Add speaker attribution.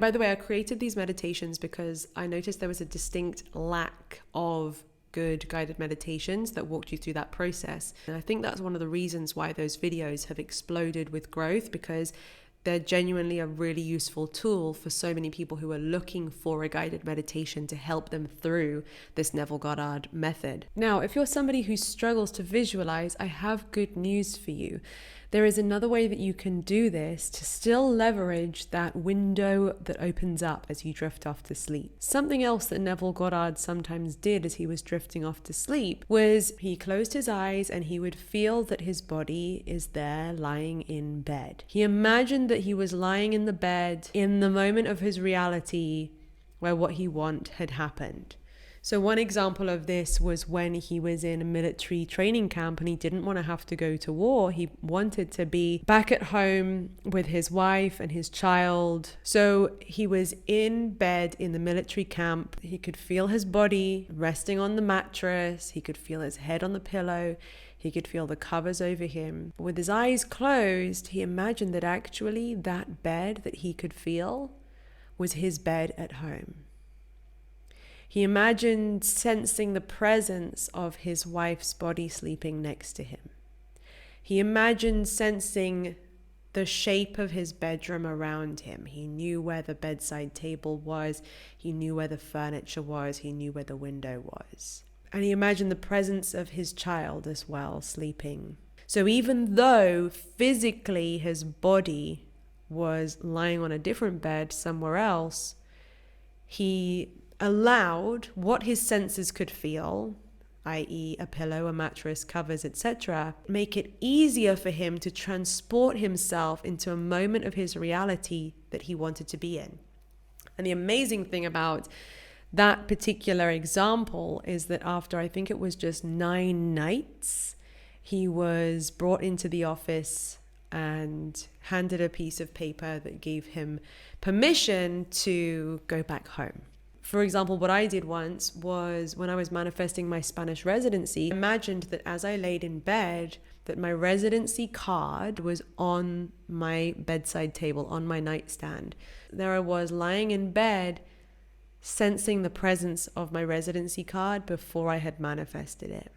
Speaker 1: By the way, I created these meditations because I noticed there was a distinct lack of good guided meditations that walked you through that process. And I think that's one of the reasons why those videos have exploded with growth, because they're genuinely a really useful tool for so many people who are looking for a guided meditation to help them through this Neville Goddard method. Now, if you're somebody who struggles to visualize, I have good news for you. There is another way that you can do this to still leverage that window that opens up as you drift off to sleep. Something else that Neville Goddard sometimes did as he was drifting off to sleep was he closed his eyes and he would feel that his body is there lying in bed. He imagined that he was lying in the bed in the moment of his reality where what he wanted had happened. So one example of this was when he was in a military training camp and he didn't want to have to go to war. He wanted to be back at home with his wife and his child. So he was in bed in the military camp. He could feel his body resting on the mattress. He could feel his head on the pillow. He could feel the covers over him. With his eyes closed, he imagined that actually that bed that he could feel was his bed at home. He imagined sensing the presence of his wife's body sleeping next to him. He imagined sensing the shape of his bedroom around him. He knew where the bedside table was. He knew where the furniture was. He knew where the window was. And he imagined the presence of his child as well, sleeping. So even though physically his body was lying on a different bed somewhere else, he allowed what his senses could feel, i.e. a pillow, a mattress, covers, etc., make it easier for him to transport himself into a moment of his reality that he wanted to be in. And the amazing thing about that particular example is that after, I think it was just 9 nights, he was brought into the office and handed a piece of paper that gave him permission to go back home. For example, what I did once was when I was manifesting my Spanish residency, I imagined that as I laid in bed, that my residency card was on my bedside table, on my nightstand. There I was lying in bed, sensing the presence of my residency card before I had manifested it.